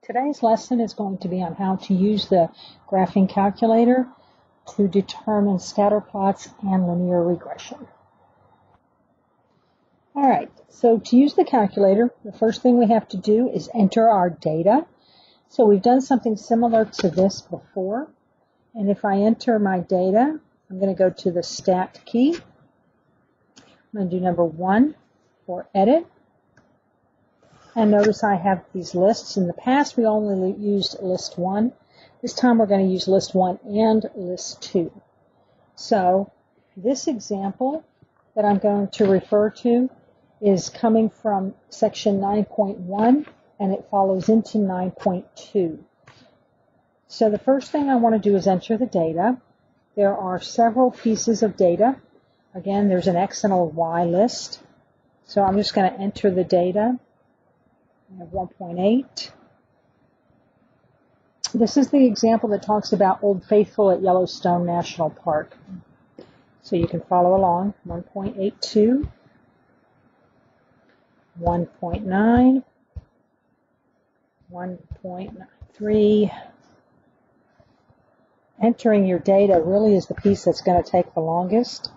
Today's lesson is going to be on how to use the graphing calculator to determine scatter plots and linear regression. All right, so to use the calculator, the first thing we have to do is enter our data. So we've done something similar to this before. And if I enter my data, I'm going to go to the Stat key. I'm going to do number 1 for Edit. And notice I have these lists. In the past, we only used list 1. This time, we're going to use list 1 and list 2. So this example that I'm going to refer to is coming from section 9.1, and it follows into 9.2. So the first thing I want to do is enter the data. There are several pieces of data. Again, there's an X and a Y list. So I'm just going to enter the data. I have 1.8. This is the example that talks about Old Faithful at Yellowstone National Park. So you can follow along. 1.82, 1.9, 1.93. Entering your data really is the piece that's going to take the longest.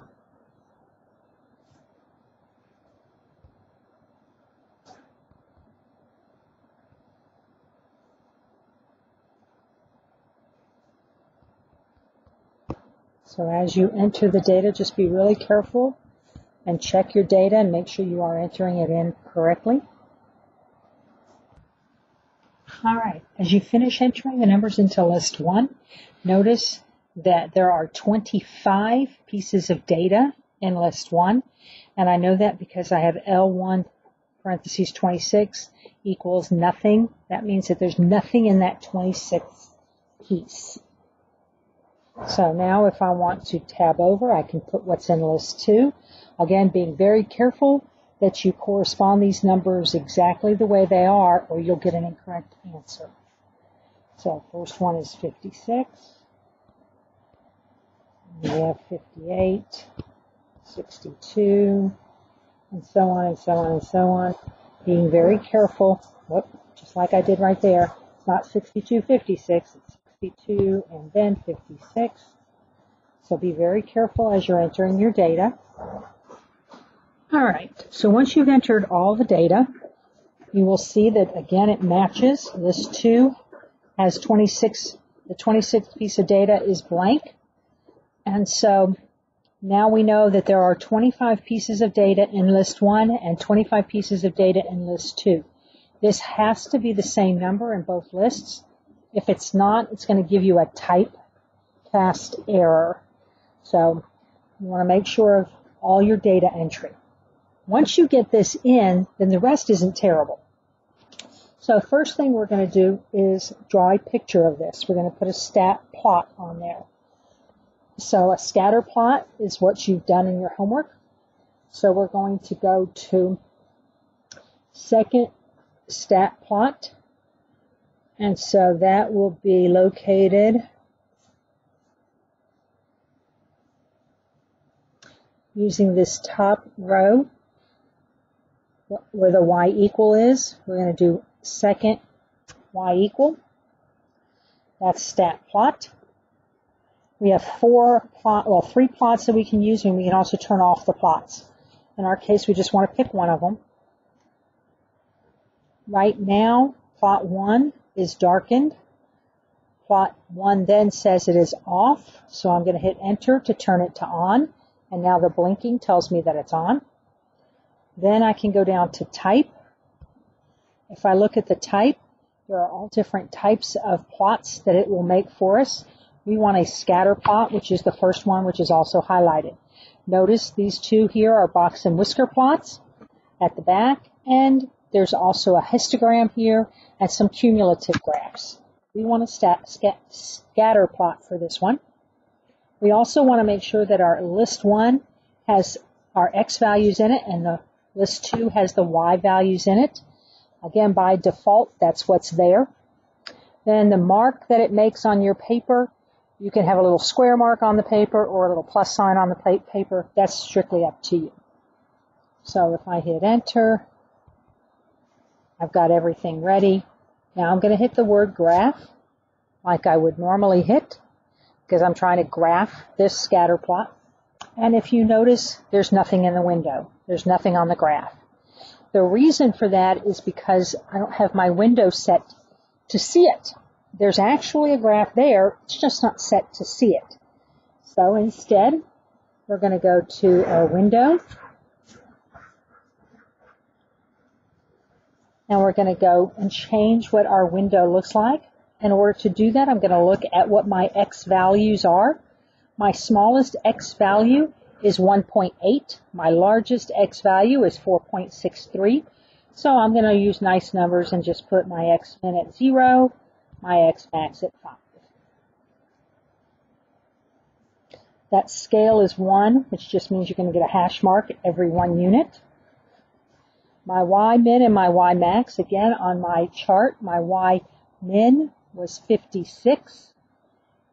So as you enter the data, just be really careful and check your data and make sure you are entering it in correctly. All right, as you finish entering the numbers into list 1, notice that there are 25 pieces of data in list 1. And I know that because I have L1 parentheses 26 equals nothing. That means that there's nothing in that 26th piece. So now if I want to tab over, I can put what's in list 2. Again, being very careful that you correspond these numbers exactly the way they are, or you'll get an incorrect answer. So first one is 56. We have 58, 62, and so on and so on and so on. Being very careful, just like I did right there. It's not 62, 56, it's 62 and then 56. So be very careful as you're entering your data. All right, so once you've entered all the data, you will see that again it matches. List 2 has 26, the 26th piece of data is blank. And so now we know that there are 25 pieces of data in list 1 and 25 pieces of data in list 2. This has to be the same number in both lists. If it's not, it's going to give you a typecast error. So you want to make sure of all your data entry. Once you get this in, then the rest isn't terrible. So first thing we're going to do is draw a picture of this. We're going to put a stat plot on there. So a scatter plot is what you've done in your homework. So we're going to go to second stat plot. And so that will be located using this top row where the y equal is. We're going to do second y equal. That's stat plot. We have three plots that we can use, and we can also turn off the plots. In our case, we just want to pick one of them. Right now, plot 1 is darkened. Plot 1 then says it is off, so I'm going to hit enter to turn it to on, and now the blinking tells me that it's on. Then I can go down to type. If I look at the type, there are all different types of plots that it will make for us. We want a scatter plot, which is the first one, which is also highlighted. Notice these two here are box and whisker plots at the back, and there's also a histogram here and some cumulative graphs. We want a scatter plot for this one. We also want to make sure that our list 1 has our X values in it and the list 2 has the Y values in it. Again, by default, that's what's there. Then the mark that it makes on your paper, you can have a little square mark on the paper or a little plus sign on the paper. That's strictly up to you. So if I hit enter, I've got everything ready. Now I'm going to hit the word graph like I would normally hit because I'm trying to graph this scatter plot. And if you notice, there's nothing in the window. There's nothing on the graph. The reason for that is because I don't have my window set to see it. There's actually a graph there. It's just not set to see it. So instead, we're going to go to our window. And we're going to go and change what our window looks like. In order to do that, I'm going to look at what my X values are. My smallest X value is 1.8. My largest X value is 4.63. So I'm going to use nice numbers and just put my X min at 0, my X max at 5. That scale is 1, which just means you're going to get a hash mark every 1 unit. My Y min and my Y max, again on my chart, my Y min was 56.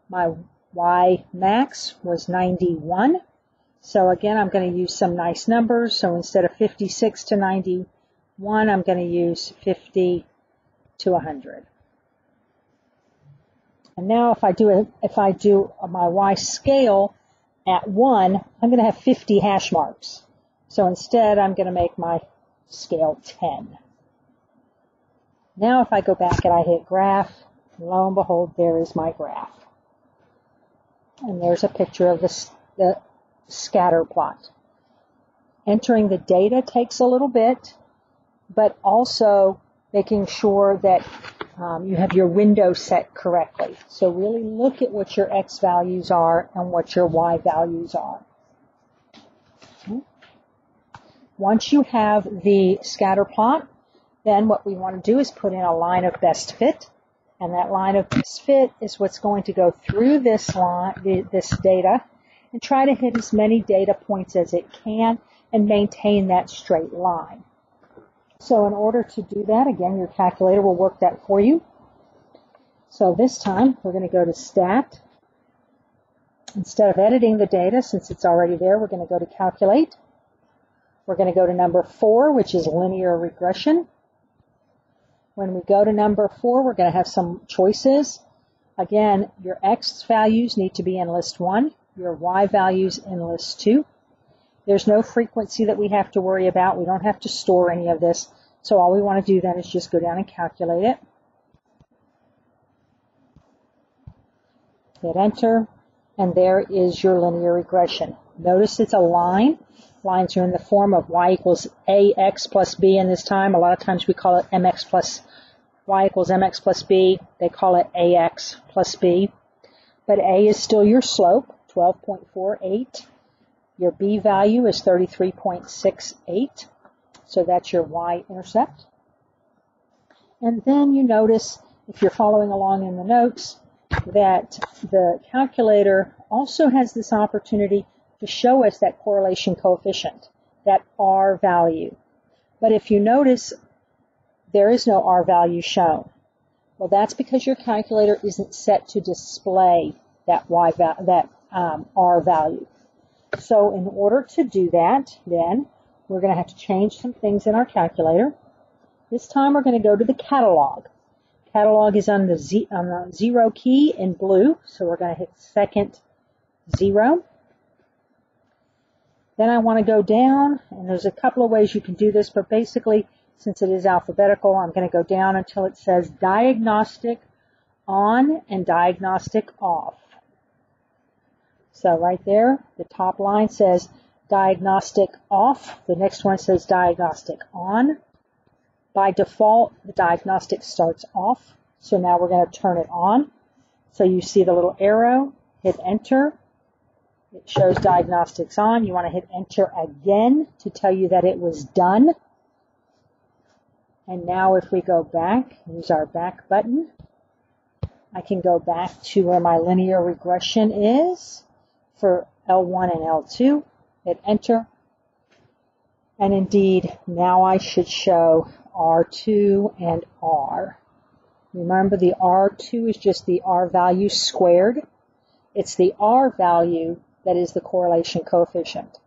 My Y max was 91. So again, I'm going to use some nice numbers. So instead of 56 to 91, I'm going to use 50 to 100. And now if I do my Y scale at 1, I'm going to have 50 hash marks. So instead, I'm going to make my scale 10. Now if I go back and I hit graph, lo and behold, there is my graph. And there's a picture of the scatter plot. Entering the data takes a little bit, but also making sure that you have your window set correctly. So really look at what your X values are and what your Y values are. Okay. Once you have the scatter plot, then what we want to do is put in a line of best fit. And that line of best fit is what's going to go through this line, this data, and try to hit as many data points as it can and maintain that straight line. So in order to do that, again, your calculator will work that for you. So this time, we're going to go to Stat. Instead of editing the data, since it's already there, we're going to go to Calculate. We're going to go to number 4, which is Linear Regression. When we go to number 4, we're going to have some choices. Again, your X values need to be in list 1, your Y values in list 2. There's no frequency that we have to worry about. We don't have to store any of this. So all we want to do then is just go down and calculate it. Hit enter, and there is your linear regression. Notice it's a line. Lines are in the form of y equals ax plus b in this time. A lot of times we call it mx plus y equals mx plus b. They call it ax plus b. But a is still your slope, 12.48. Your b value is 33.68. So that's your y-intercept. And then you notice, if you're following along in the notes, that the calculator also has this opportunity to show us that correlation coefficient, that R value. But if you notice, there is no R value shown. Well, that's because your calculator isn't set to display that R value. So in order to do that, then, we're going to have to change some things in our calculator. This time we're going to go to the catalog. Catalog is on the 0 key in blue, so we're going to hit second 0. Then I want to go down, and there's a couple of ways you can do this, but basically, since it is alphabetical, I'm going to go down until it says diagnostic on and diagnostic off. So right there, the top line says diagnostic off. The next one says diagnostic on. By default, the diagnostic starts off. So now we're going to turn it on. So you see the little arrow, hit enter. It shows diagnostics on. You want to hit enter again to tell you that it was done. And now if we go back, use our back button, I can go back to where my linear regression is for L1 and L2. Hit enter. And indeed, now I should show R2 and R. Remember, the R2 is just the R value squared. It's the R value that is the correlation coefficient.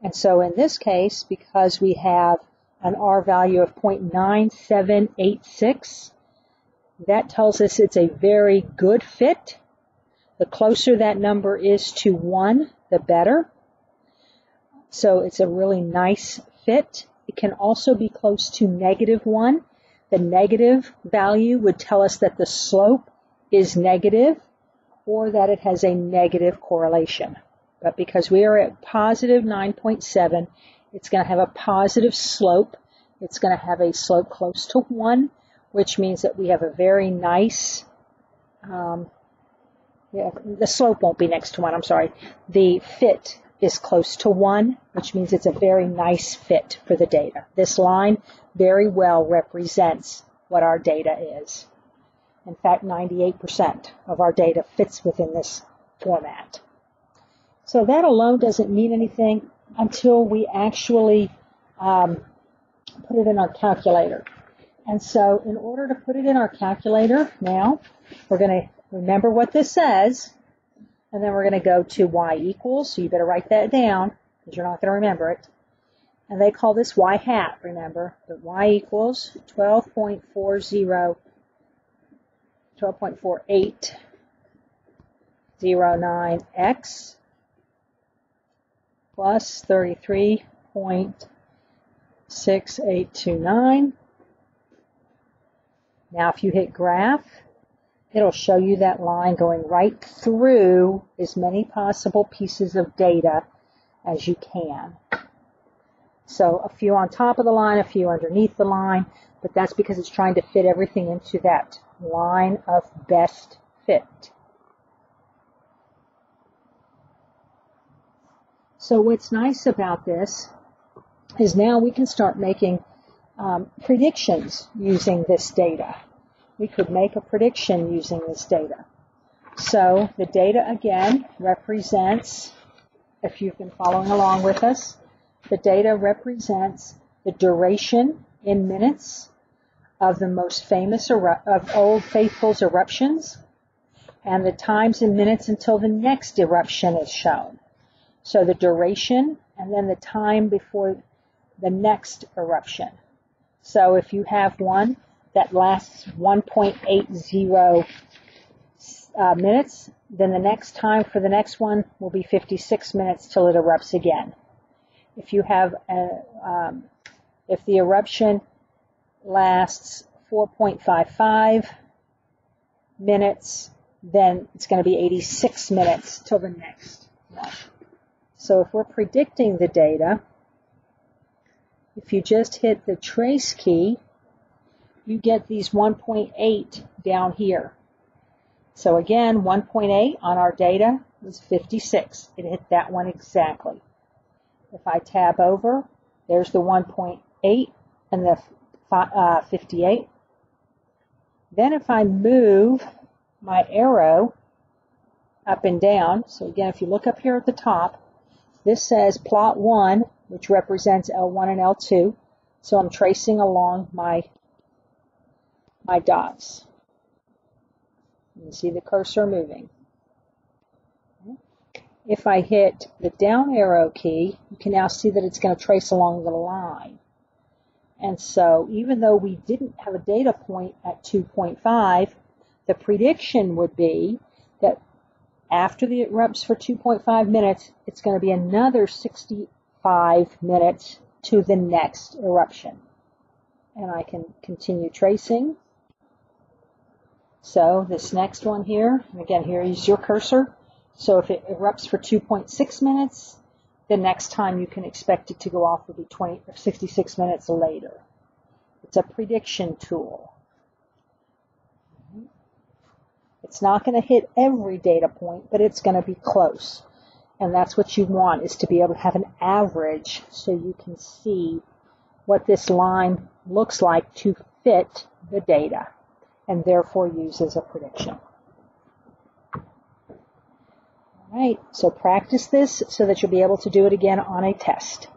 And so in this case, because we have an R value of 0.9786, that tells us it's a very good fit. The closer that number is to 1, the better. So it's a really nice fit. It can also be close to -1. The negative value would tell us that the slope is negative or that it has a negative correlation. But because we are at positive 9.7, it's going to have a positive slope. It's going to have a slope close to 1, which means that we have a very nice, the slope won't be next to 1, I'm sorry. The fit is close to 1, which means it's a very nice fit for the data. This line very well represents what our data is. In fact, 98% of our data fits within this format. So that alone doesn't mean anything until we actually put it in our calculator. And so in order to put it in our calculator now, we're going to remember what this says, and then we're going to go to y equals, so you better write that down because you're not going to remember it. And they call this y hat, remember, but y equals 12.4809x plus 33.6829. Now if you hit graph, it'll show you that line going right through as many possible pieces of data as you can. So a few on top of the line, a few underneath the line, but that's because it's trying to fit everything into that line of best fit. So what's nice about this is now we can start making predictions using this data. We could make a prediction using this data. So the data again represents, if you've been following along with us, the data represents the duration in minutes of the most famous of Old Faithful's eruptions and the times in minutes until the next eruption is shown. So the duration and then the time before the next eruption. So if you have one that lasts 1.80 minutes, then the next time for the next one will be 56 minutes till it erupts again. If you have if the eruption lasts 4.55 minutes, then it's going to be 86 minutes till the next one. So if we're predicting the data, if you just hit the trace key, you get these 1.8 down here. So again, 1.8 on our data was 56. It hit that one exactly. If I tab over, there's the 1.8 and the 58. Then if I move my arrow up and down, so again, if you look up here at the top, this says plot 1, which represents L1 and L2. So I'm tracing along my dots. You can see the cursor moving. If I hit the down arrow key, you can now see that it's going to trace along the line. And so even though we didn't have a data point at 2.5, the prediction would be that after it erupts for 2.5 minutes, it's going to be another 65 minutes to the next eruption. And I can continue tracing. So this next one here, and again, here is your cursor. So if it erupts for 2.6 minutes, the next time you can expect it to go off will be 66 minutes later. It's a prediction tool. It's not going to hit every data point, but it's going to be close. And that's what you want, is to be able to have an average so you can see what this line looks like to fit the data, and therefore use as a prediction. All right, so practice this so that you'll be able to do it again on a test.